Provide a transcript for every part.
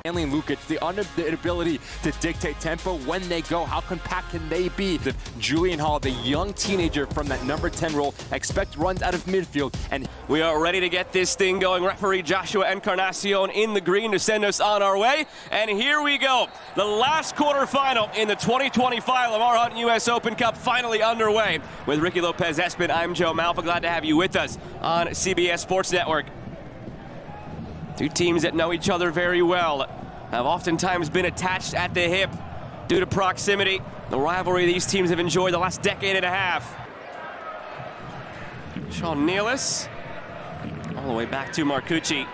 Stanley and Lukic, the ability to dictate tempo when they go. How compact can they be? Julian Hall, the young teenager from that number 10 role, expect runs out of midfield. And we are ready to get this thing going. Referee Joshua Encarnacion in the green to send us on our way. And here we go. The last quarterfinal in the 2025 Lamar Hunt US Open Cup finally underway. With Ricky Lopez-Espin, I'm Joe Malfa. Glad to have you with us on CBS Sports Network. Two teams that know each other very well have oftentimes been attached at the hip due to proximity. The rivalry these teams have enjoyed the last decade and a half. Sean Nealis, all the way back to Marcucci.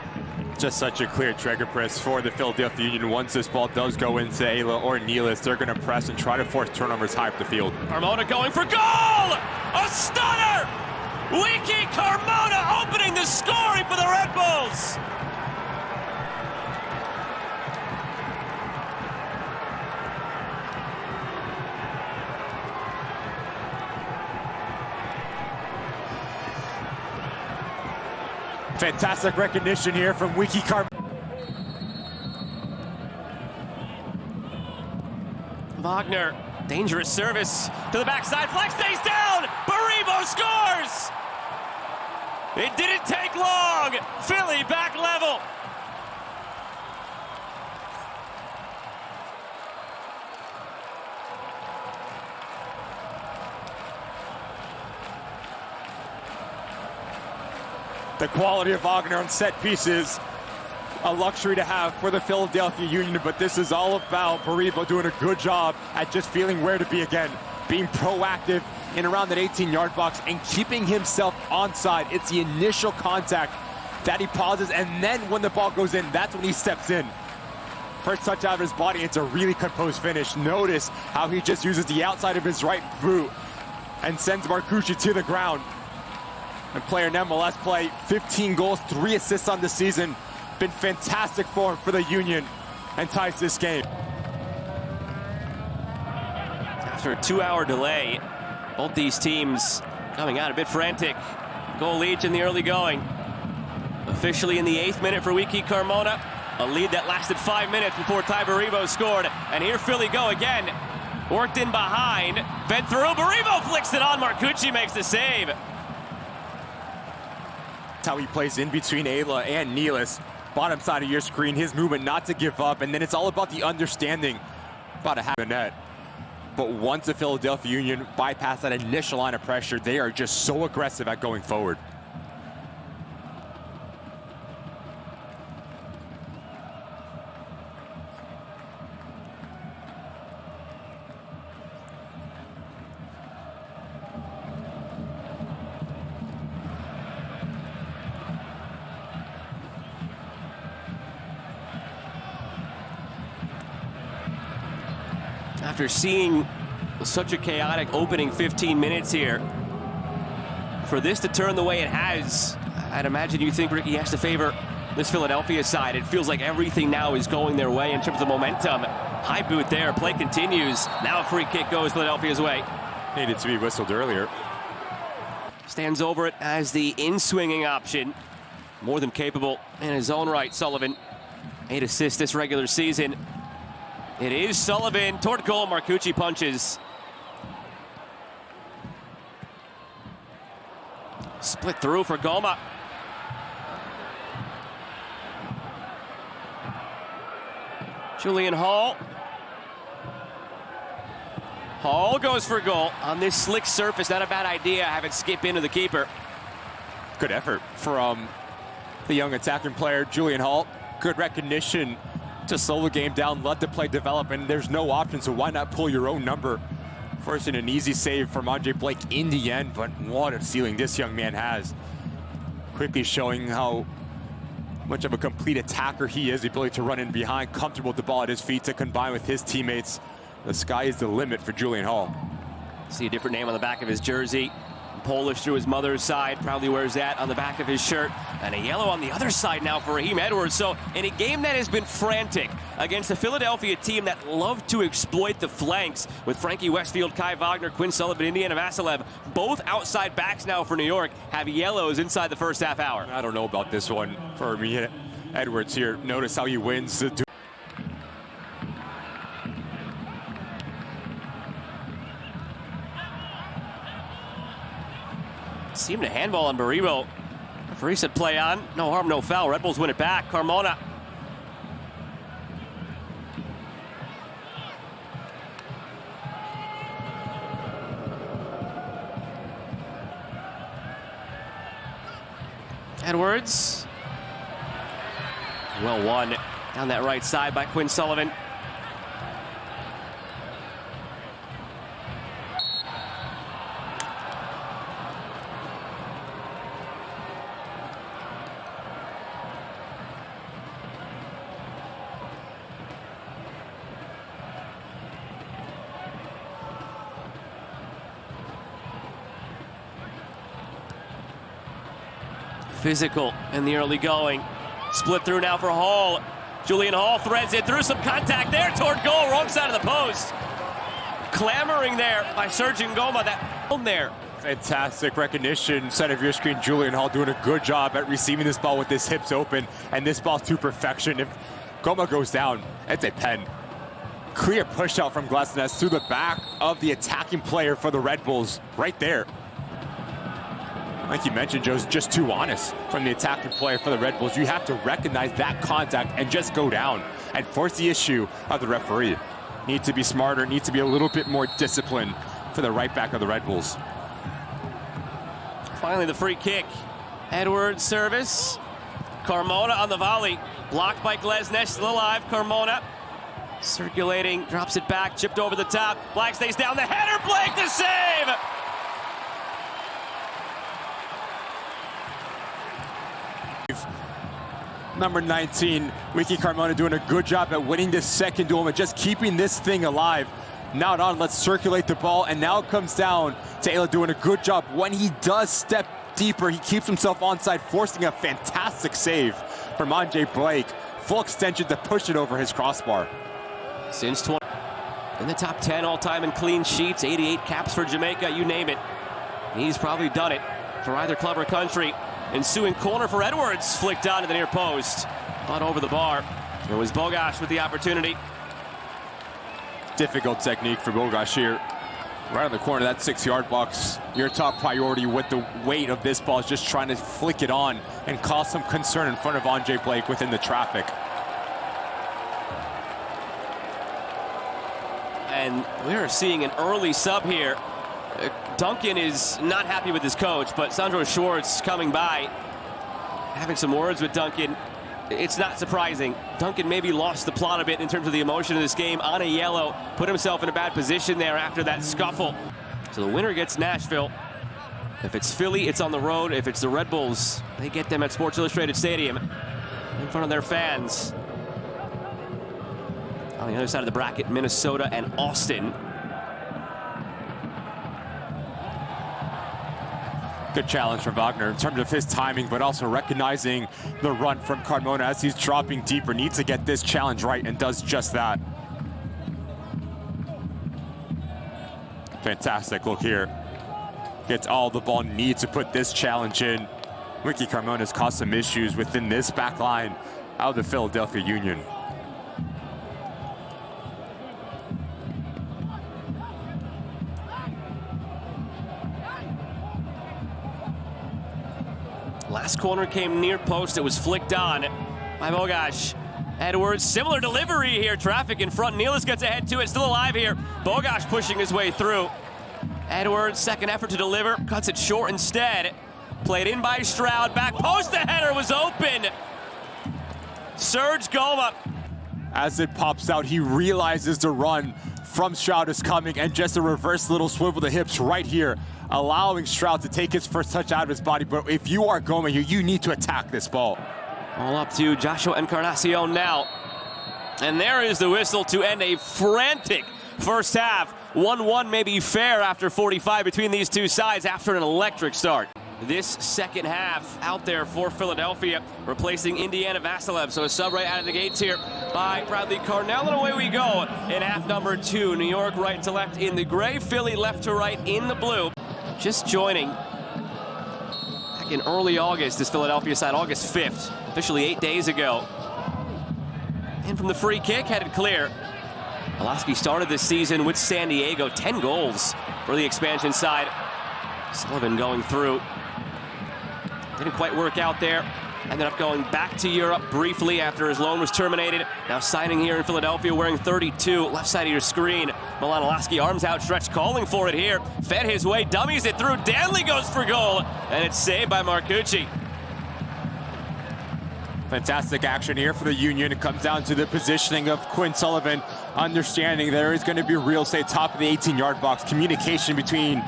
Just such a clear trigger press for the Philadelphia Union. Once this ball does go into Ayla or Nealis, they're going to press and try to force turnovers high up the field. Carmona going for goal! A stunner! Wiki Carmona opening the scoring for the Red Bulls! Fantastic recognition here from Wiki Carmona. Wagner, dangerous service to the backside. Flex stays down. Baribo scores. It didn't take long. Philly back level. The quality of Wagner on set pieces, a luxury to have for the Philadelphia Union, but this is all about Baribo doing a good job at just feeling where to be again, being proactive in around that 18-yard box and keeping himself onside. It's the initial contact that he pauses, and then when the ball goes in, that's when he steps in. First touch out of his body, it's a really composed finish. Notice how he just uses the outside of his right boot and sends Marcucci to the ground. And player in MLS play, 15 goals, 3 assists on the season. Been fantastic form for the Union and ties this game. After a 2-hour delay, both these teams coming out a bit frantic. Goal each in the early going. Officially in the 8th minute for Wiki Carmona. A lead that lasted 5 minutes before Ty Baribo scored. And here Philly go again. Worked in behind, bent through, Baribo flicks it on, Marcucci makes the save. How he plays in between Ayla and Nealis. Bottom side of your screen, his movement not to give up, and then it's all about the understanding about to have the net. But once the Philadelphia Union bypass that initial line of pressure, they are just so aggressive at going forward. After seeing such a chaotic opening 15 minutes here, for this to turn the way it has, I'd imagine you think Ricky has to favor this Philadelphia side. It feels like everything now is going their way in terms of momentum. High boot there, play continues. Now a free kick goes Philadelphia's way. Needed to be whistled earlier. Stands over it as the in-swinging option. More than capable in his own right, Sullivan. 8 assists this regular season. It is Sullivan toward goal. Marcucci punches. Split through for Goma. Julian Hall. Hall goes for goal on this slick surface. Not a bad idea. Have it skip into the keeper. Good effort from the young attacking player, Julian Hall. Good recognition to slow the game down, let the play develop, and there's no option, so why not pull your own number? First in an easy save from Andre Blake in the end, but what a ceiling this young man has. Quickly showing how much of a complete attacker he is, the ability to run in behind, comfortable with the ball at his feet to combine with his teammates. The sky is the limit for Julian Hall. See a different name on the back of his jersey. Polish through his mother's side, proudly wears that on the back of his shirt. And a yellow on the other side now for Raheem Edwards. So in a game that has been frantic against a Philadelphia team that loved to exploit the flanks with Frankie Westfield, Kai Wagner, Quinn Sullivan, Indiana Vassilev, both outside backs now for New York, have yellows inside the first half hour. I don't know about this one for me. Edwards here, notice how he wins. Seemed a handball on Baribo. Referee said play on. No harm, no foul. Red Bulls win it back. Carmona. Edwards. Well won down that right side by Quinn Sullivan. Physical in the early going. Split through now for Hall. Julian Hall threads it through, some contact there toward goal, wrong side of the post. Clamoring there by Serge Ngoma, that on there. Fantastic recognition, center of your screen. Julian Hall doing a good job at receiving this ball with his hips open, and this ball to perfection. If Ngoma goes down, it's a pen. Clear push out from Glesnes through the back of the attacking player for the Red Bulls, right there. Like you mentioned, Joe's just too honest from the attacking player for the Red Bulls. You have to recognize that contact and just go down and force the issue of the referee. Need to be smarter, need to be a little bit more disciplined for the right back of the Red Bulls. Finally, the free kick. Edwards service. Carmona on the volley. Blocked by Glesnes, still alive. Carmona circulating, drops it back, chipped over the top. Black stays down, the header, Blake the save! Number 19, Wiki Carmona doing a good job at winning this second duel and just keeping this thing alive. Now on, let's circulate the ball, and now it comes down to Ayla doing a good job. When he does step deeper, he keeps himself onside, forcing a fantastic save from Andre Blake. Full extension to push it over his crossbar. Since 20, in the top 10 all-time in clean sheets, 88 caps for Jamaica, you name it. He's probably done it for either club or country. Ensuing corner for Edwards, flicked on to the near post. On over the bar. It was Bogash with the opportunity. Difficult technique for Bogash here. Right on the corner of that 6-yard box. Your top priority with the weight of this ball is just trying to flick it on and cause some concern in front of Andre Blake within the traffic. And we're seeing an early sub here. Duncan is not happy with his coach, but Sandro Schwartz coming by, having some words with Duncan. It's not surprising. Duncan maybe lost the plot a bit in terms of the emotion of this game on a yellow, put himself in a bad position there after that scuffle. So the winner gets Nashville. If it's Philly, it's on the road. If it's the Red Bulls, they get them at Sports Illustrated Stadium in front of their fans. On the other side of the bracket, Minnesota and Austin. Good challenge from Wagner in terms of his timing, but also recognizing the run from Carmona as he's dropping deeper. Needs to get this challenge right and does just that. Fantastic look here. Gets all the ball needs to put this challenge in. Wiki Carmona has caused some issues within this back line out of the Philadelphia Union. Last corner came near post. It was flicked on by Bogash. Edwards, similar delivery here. Traffic in front. Nealis gets ahead to it. Still alive here. Bogash pushing his way through. Edwards, second effort to deliver. Cuts it short instead. Played in by Stroud. Back post. The header was open. Serge Ngoma. As it pops out, he realizes the run from Stroud is coming, and just a reverse little swivel to hips right here, allowing Stroud to take his first touch out of his body. But if you are Ngoma here, you need to attack this ball. All up to Joshua Encarnacion now. And there is the whistle to end a frantic first half. 1-1 may be fair after 45 between these two sides after an electric start. This second half out there for Philadelphia, replacing Indiana Vasilev. So a sub right out of the gates here by Bradley Carnell, and away we go in half number 2. New York right to left in the gray, Philly left to right in the blue. Just joining back in early August, this Philadelphia side, August 5th, officially 8 days ago. And from the free kick, headed clear. Pulaski started this season with San Diego, 10 goals for the expansion side. Sullivan going through. Didn't quite work out there. Ended up going back to Europe briefly after his loan was terminated. Now signing here in Philadelphia, wearing 32. Left side of your screen. Milan arms outstretched, calling for it here. Fed his way, dummies it through. Danley goes for goal, and it's saved by Marcucci. Fantastic action here for the Union. It comes down to the positioning of Quinn Sullivan, understanding there is going to be real estate top of the 18-yard box. Communication between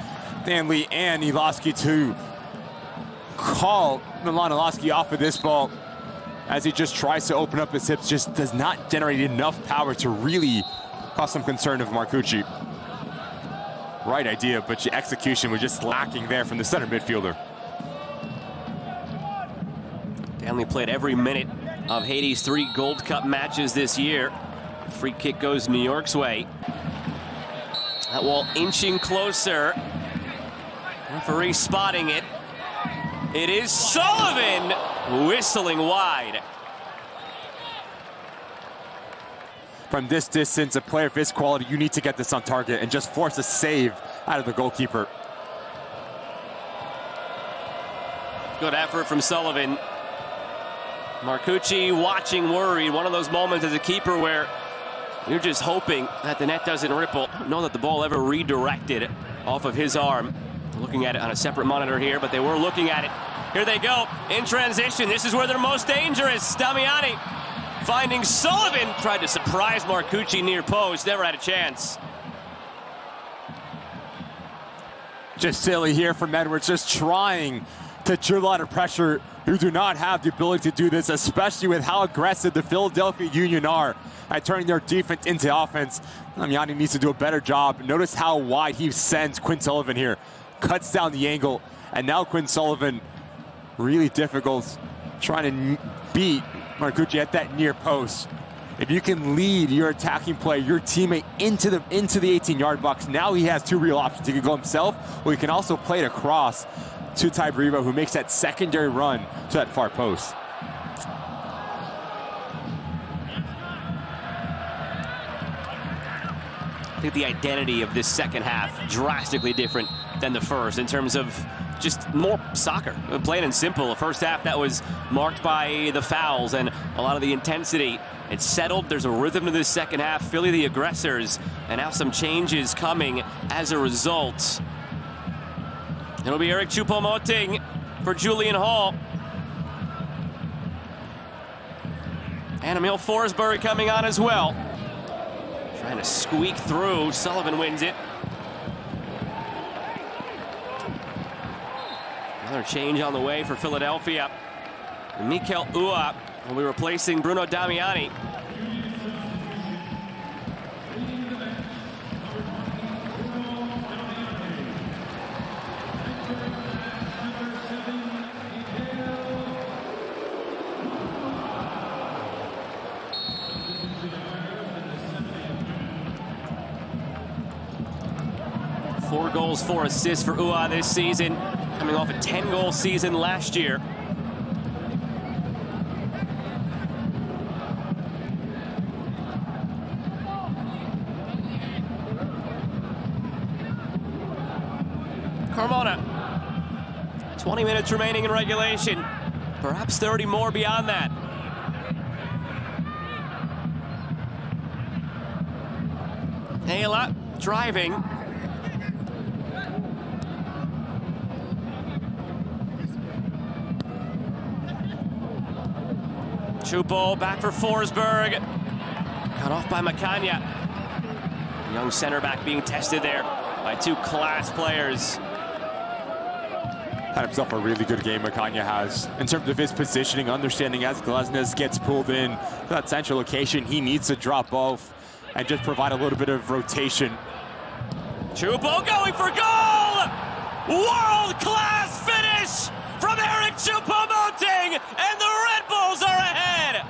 Danley and Ilosky to call Milan off of this ball as he just tries to open up his hips, just does not generate enough power to really cause some concern of Marcucci. Right idea, but the execution was just lacking there from the center midfielder. Danley played every minute of Haiti's 3 Gold Cup matches this year. Free kick goes New York's way. That wall inching closer. Referee spotting it. It is Sullivan whistling wide. From this distance, a player of his quality, you need to get this on target and just force a save out of the goalkeeper. Good effort from Sullivan. Marcucci watching, worried. One of those moments as a keeper where you're just hoping that the net doesn't ripple. Know that the ball ever redirected off of his arm. Looking at it on a separate monitor here, but they were looking at it. Here they go in transition. This is where they're most dangerous. Damiani finding Sullivan. Tried to surprise Marcucci near post. Never had a chance. Just silly here from Edwards, just trying to dribble out of pressure. You do not have the ability to do this, especially with how aggressive the Philadelphia Union are at turning their defense into offense. Damiani needs to do a better job. Notice how wide he sends Quinn Sullivan here. Cuts down the angle, and now Quinn Sullivan, really difficult trying to beat Marcucci at that near post. If you can lead your attacking play, your teammate into the 18-yard box, now he has 2 real options. He can go himself, or he can also play it across to Ty Brivo, who makes that secondary run to that far post. I think the identity of this second half drastically different than the first in terms of just more soccer, plain and simple. The first half that was marked by the fouls and a lot of the intensity. It's settled. There's a rhythm to this second half. Philly the aggressors, and now some changes coming as a result. It'll be Eric Choupo-Moting for Julian Hall. And Emil Forsberg coming on as well. Trying to squeak through. Sullivan wins it. Another change on the way for Philadelphia. Mikel Ua will be replacing Bruno Damiani. 4 goals, 4 assists for Ua this season, coming off a 10-goal season last year. Carmona, 20 minutes remaining in regulation, perhaps 30 more beyond that. Ayla driving. Choupo back for Forsberg. Cut off by Macania. Young center back being tested there by 2 class players. Had himself a really good game, Macania has. In terms of his positioning, understanding as Glaznes gets pulled in to that central location, he needs to drop off and just provide a little bit of rotation. Choupo going for goal! World-class finish from Eric Choupo-Moting, and the Red Bulls are ahead!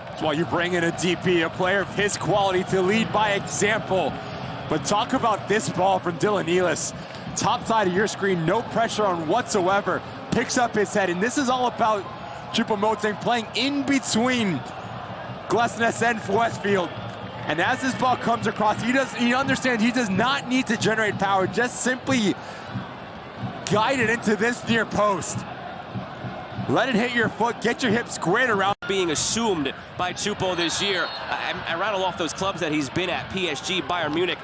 That's why you bring in a DP, a player of his quality, to lead by example. But talk about this ball from Dylan Elis. Top side of your screen, no pressure on whatsoever. picks up his head, and this is all about Choupo-Moting playing in between Glesnes and Westfield. And as this ball comes across, he understands he does not need to generate power, just simply guide it into this near post. Let it hit your foot, get your hips squared around. Being assumed by Choupo this year. I rattle off those clubs that he's been at: PSG, Bayern Munich.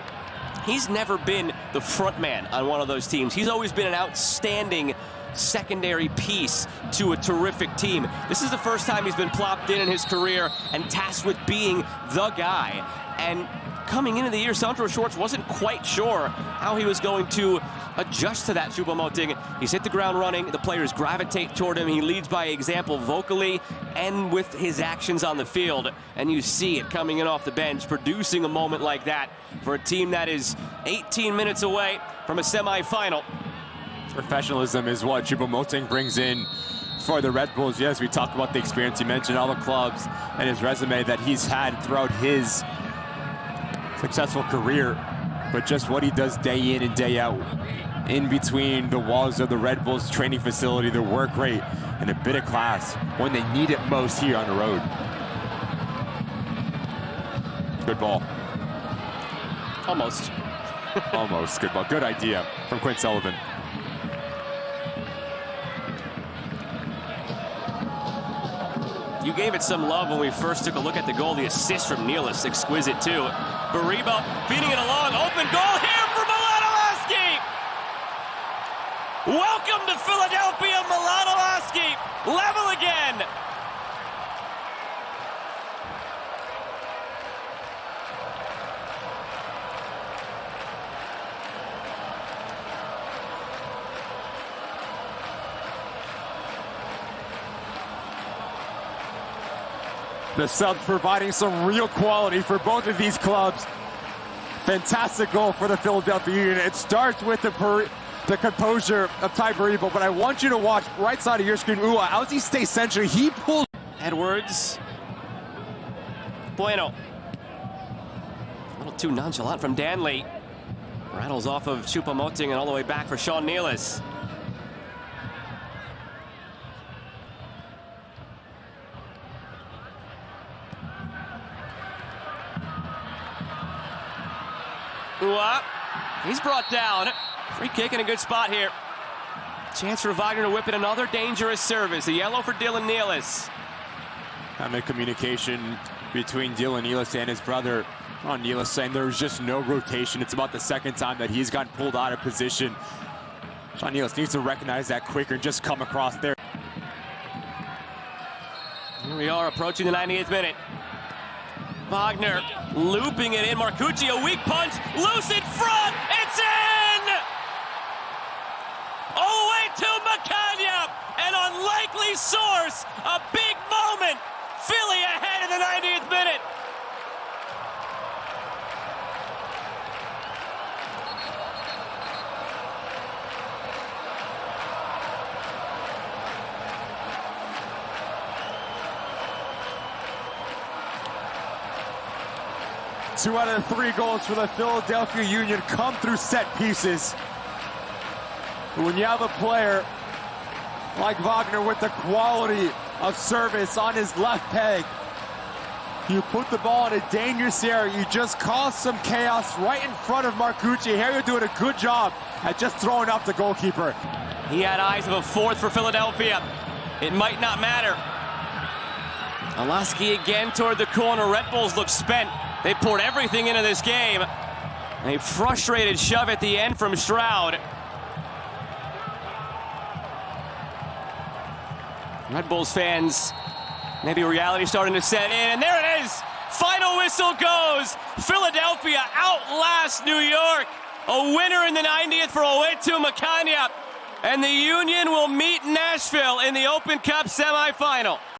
He's never been the front man on one of those teams. He's always been an outstanding secondary piece to a terrific team. This is the first time he's been plopped in his career and tasked with being the guy. And coming into the year, Sandro Schwartz wasn't quite sure how he was going to adjust to that Choupo-Moting. He's hit the ground running. The players gravitate toward him. He leads by example vocally and with his actions on the field. And you see it coming in off the bench, producing a moment like that for a team that is 18 minutes away from a semifinal. Professionalism is what Choupo-Moting brings in for the Red Bulls. Yes, we talked about the experience. You mentioned all the clubs and his resume that he's had throughout his successful career, but just what he does day in and day out in between the walls of the Red Bulls training facility, the work rate, and a bit of class when they need it most here on the road. Good ball. Almost. Almost. Good ball. Good idea from Quinn Sullivan. You gave it some love when we first took a look at the goal. The assist from Nealis, exquisite too. Bariba feeding it along, open goal here for Milanowski! Welcome to Philadelphia, Milanowski! Level again! The sub providing some real quality for both of these clubs. Fantastic goal for the Philadelphia Union. It starts with the composure of Ty Bariba, but I want you to watch right side of your screen. As he stays central, he pulls. Edwards. Bueno. A little too nonchalant from Danley. Rattles off of Choupo-Moting and all the way back for Sean Nealis. He's brought down. Free kick in a good spot here. Chance for Wagner to whip in another dangerous service. A yellow for Dylan Nealis. And the communication between Dylan Nealis and his brother Sean Nealis saying there's just no rotation. It's about the second time that he's gotten pulled out of position. Sean Nealis needs to recognize that quicker and just come across there. Here we are approaching the 98th minute. Wagner looping it in. Marcucci, a weak punch, loose in front, it's in! All the way to Macania, an unlikely source, a big moment. Philly ahead in the 90th minute. Two out of 3 goals for the Philadelphia Union come through set pieces. When you have a player like Wagner with the quality of service on his left peg, you put the ball in a dangerous area, you just cause some chaos right in front of Marcucci. Here you're doing a good job at just throwing up the goalkeeper. He had eyes of a fourth for Philadelphia. It might not matter. Alaski again toward the corner. Red Bulls look spent. They poured everything into this game. A frustrated shove at the end from Stroud. Red Bulls fans, maybe reality starting to set in, and there it is. Final whistle goes. Philadelphia outlasts New York. A winner in the 90th for Owetu Makanya. And the Union will meet Nashville in the Open Cup semifinal.